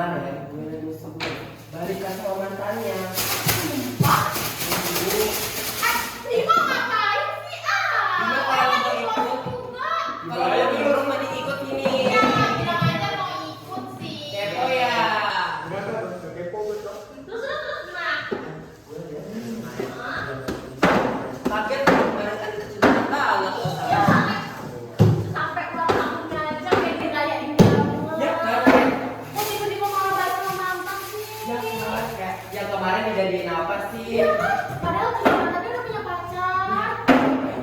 kemarin gue lagi sebut balikan sama mantannya. Sumpah? Rima ngapain sih? Gimana kalau mau ikut? Kalau mau ikut mau diikut ini. Iya, bilang aja mau ikut sih. Kepo ya. Kepo betul. Terus nah. Kaget kemarin kan cerita banget tuh Ya, sama. sampai ulang tahunnya aja kayak dirayain banget. Ya kan? Kok tiba-tiba malah balik sama mantan sih? Ya kemarin kayak yang kemarin dijadiin apa sih? Iya kan? Padahal mantannya udah punya pacar.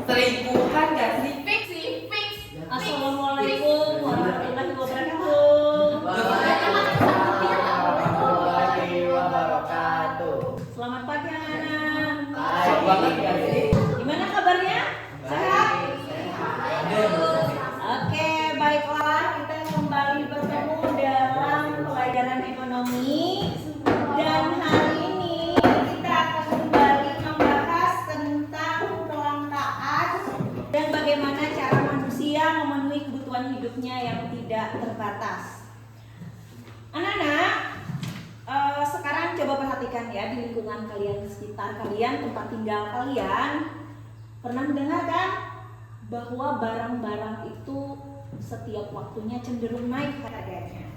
Selingkuhan gak sih? Fix sih, fix. Assalamualaikum warahmatullahi wabarakatuh. Warahmatullahi wabarakatuh. Selamat pagi anak-anak. Baik banget ya sih. Gimana kabarnya? Sehat? Oke, baiklah kita kembali bertemu dalam pelajaran ekonomi. Dan hari ini kita akan kembali membahas tentang kelangkaan dan bagaimana cara manusia memenuhi kebutuhan hidupnya yang tidak terbatas. Anak-anak, sekarang coba perhatikan ya di lingkungan kalian, sekitar kalian, tempat tinggal kalian. Pernah mendengar kan bahwa barang-barang itu setiap waktunya cenderung naik harganya.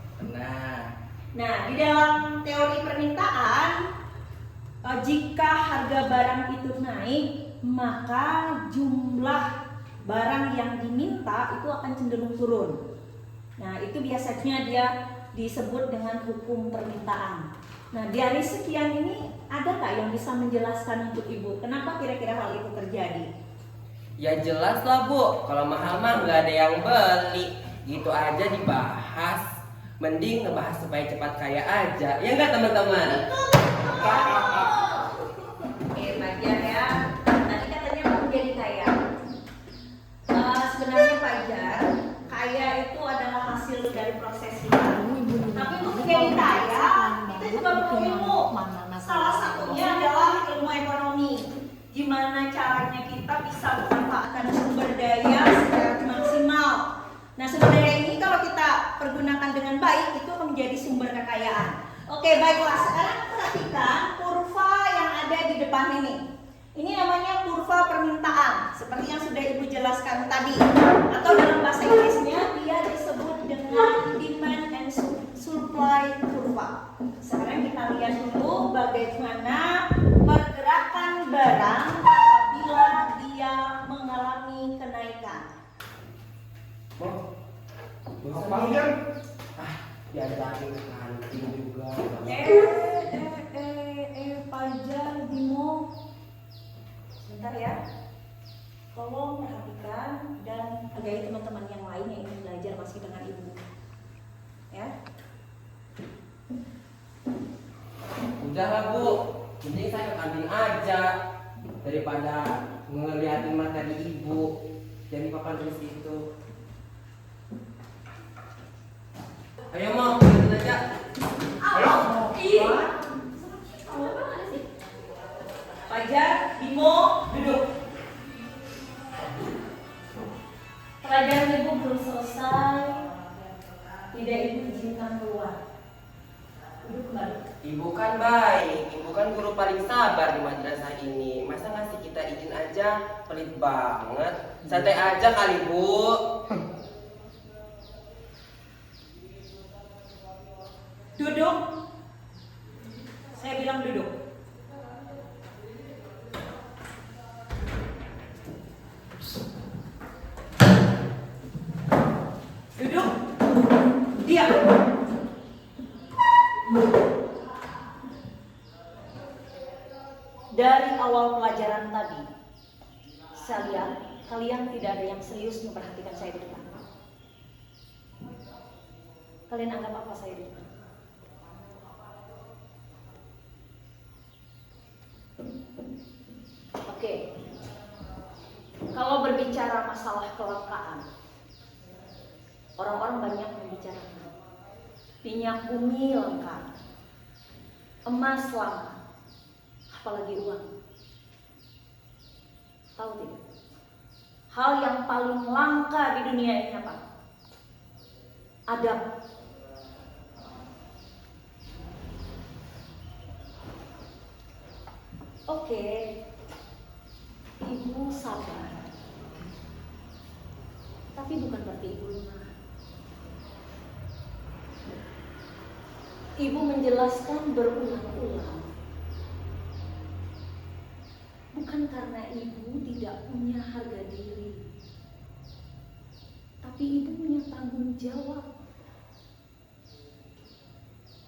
Nah, di dalam teori permintaan, jika harga barang itu naik, maka jumlah barang yang diminta itu akan cenderung turun. Nah, itu biasanya dia disebut dengan hukum permintaan. Nah, dari sekian ini ada nggak yang bisa menjelaskan untuk Ibu kenapa kira-kira hal itu terjadi? Ya jelas lah Bu, kalau mahal mah nggak ada yang beli. Gitu aja dibahas. Mending ngebahas supaya cepat kaya aja. Ya nggak teman-teman? Oke, Fajar ya. Tadi katanya mau menjadi kaya. Sebenarnya Fajar, kaya itu adalah hasil dari proses hidup. Tapi untuk menjadi kaya, kita juga perlu ilmu. Salah satunya adalah ilmu ekonomi. Gimana caranya kita bisa memanfaatkan sumber daya secara maksimal. Nah, sumber daya ini kalau kita pergunakan dengan baik, itu akan menjadi sumber kekayaan. Oke, baiklah. Sekarang perhatikan kurva yang ada di depan ini. Ini namanya kurva permintaan, seperti yang sudah Ibu jelaskan tadi. Atau dalam bahasa Inggrisnya dia disebut dengan demand and supply kurva. Sekarang kita lihat dulu bagaimana pergerakan barang apabila dia mengalami kenaikan. Panjang. Ya ada lagi kantin juga. Fajar, Bimo. Sebentar ya. Tolong perhatikan dan hargai teman-teman yang lain yang ingin belajar masih dengan Ibu. Ya. Udah lah Bu, mending saya ke kantin aja daripada ngeliatin materi Ibu. Jadi papan tulis itu. Ayo mau kantin aja. Ayo. Fajar, Bimo, duduk. Pelajaran Ibu belum selesai. Tidak Ibu izinkan keluar. Duduk kembali. Ibu kan baik, Ibu kan guru paling sabar di madrasah ini. Masa ngasih kita izin aja, pelit banget. Santai aja kali Bu. Duduk. Saya bilang duduk. Duduk. Diam. Dari awal pelajaran tadi, saya lihat kalian tidak ada yang serius memperhatikan saya di depan. Kalian anggap apa saya di depan? Oke. Kalau berbicara masalah kelangkaan, orang-orang banyak membicarakan minyak bumi langka, emas langka, apalagi uang. Tahu tidak? Hal yang paling langka di dunia ini apa? Adab. Oke, ibu sabar. Tapi bukan berarti ibu lemah. Ibu menjelaskan berulang-ulang. Bukan karena ibu tidak punya harga diri, tapi ibu punya tanggung jawab.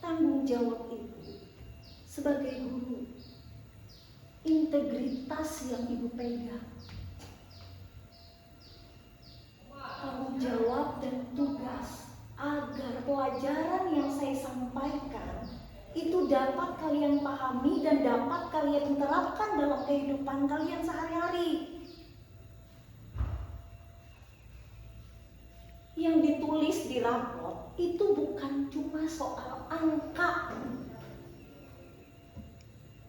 Tanggung jawab ibu sebagai guru, integritas yang ibu pegang, tanggung jawab dan tugas agar pelajaran yang saya sampaikan itu dapat kalian pahami dan dapat kalian terapkan dalam kehidupan kalian sehari-hari. Yang ditulis di rapor itu bukan cuma soal angka,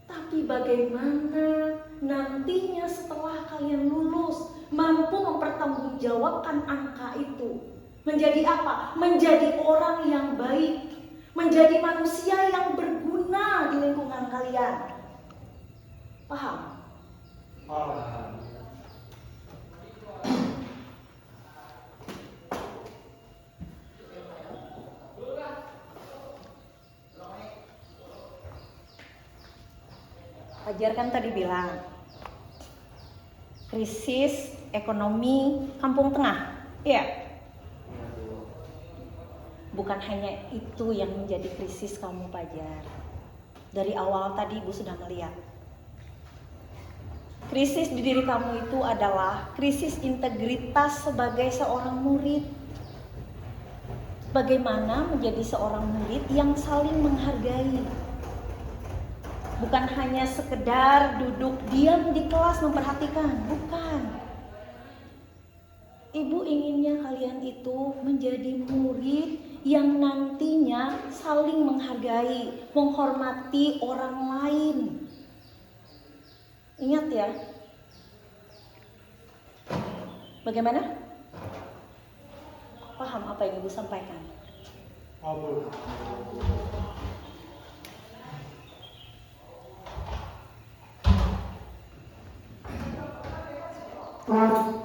tapi bagaimana nantinya setelah kalian lulus mampu mempertanggungjawabkan angka itu. Menjadi apa? Menjadi orang yang baik, menjadi manusia yang berguna di lingkungan kalian. Paham? Paham. Fajar kan tadi bilang krisis ekonomi Kampung Tengah, iya. Bukan hanya itu yang menjadi krisis kamu, Fajar. Dari awal tadi Ibu sudah melihat. Krisis di diri kamu itu adalah krisis integritas sebagai seorang murid. Bagaimana menjadi seorang murid yang saling menghargai. Bukan hanya sekedar duduk diam di kelas memperhatikan, bukan. Ibu inginnya kalian itu menjadi murid yang nantinya saling menghargai, menghormati orang lain. Ingat ya. Bagaimana? Paham apa yang Ibu sampaikan? Paham.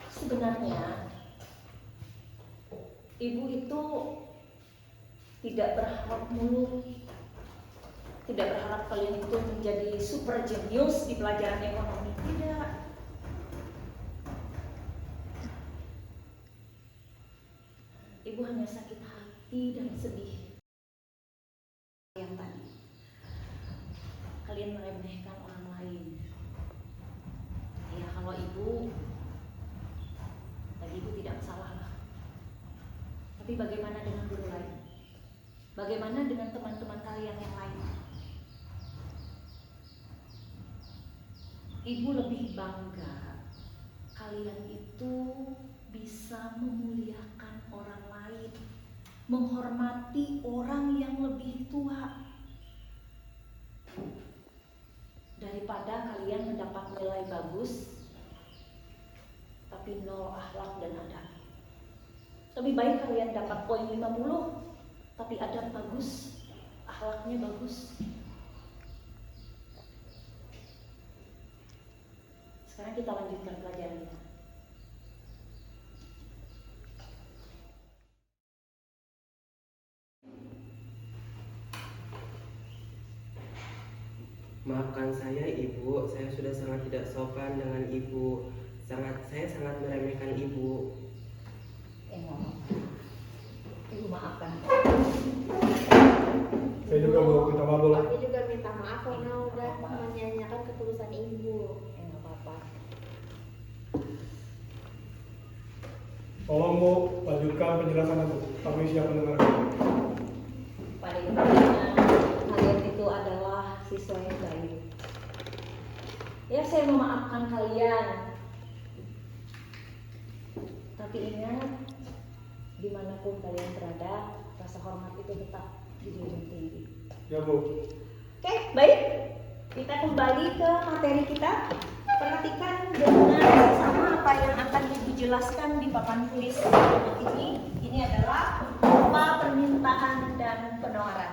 Sebenarnya Ibu itu tidak berharap muluk, tidak berharap kalian itu menjadi super jenius di pelajaran ekonomi, tidak. Ibu hanya sakit hati dan sedih yang tadi kalian meremehkan orang lain. Ya kalau ibu tadi ibu tidak salah lah. Tapi bagaimana dengan guru lain? Bagaimana dengan teman-teman kalian yang lain? Ibu lebih bangga kalian itu bisa memuliakan orang lain, menghormati orang yang lebih tua, daripada kalian mendapat nilai bagus tapi nol akhlak dan adab. Lebih baik kalian dapat poin 50 tapi adab bagus, akhlaknya bagus. Sekarang kita lanjutkan pelajaran kita. Maafkan saya Ibu, saya sudah sangat tidak sopan dengan Ibu. Saya sangat meremehkan Ibu. Ibu maafkan. Saya juga mau minta maaf dulu. Aku juga minta maaf karena udah menyanyikan ketulusan ibu. Nggak apa-apa. Tolong Bu, lanjutkan penjelasan aku. Kami siap mendengarkan. Pada intinya kalian itu adalah siswa yang baik. Ya saya memaafkan kalian. Tapi ingat, dimanapun kalian berada, rasa hormat itu tetap dijunjung tinggi. Ya Bu. Oke, baik. Kita kembali ke materi kita. Perhatikan dengan sama apa yang akan dijelaskan di papan tulis ini. Ini adalah berupa permintaan dan penawaran.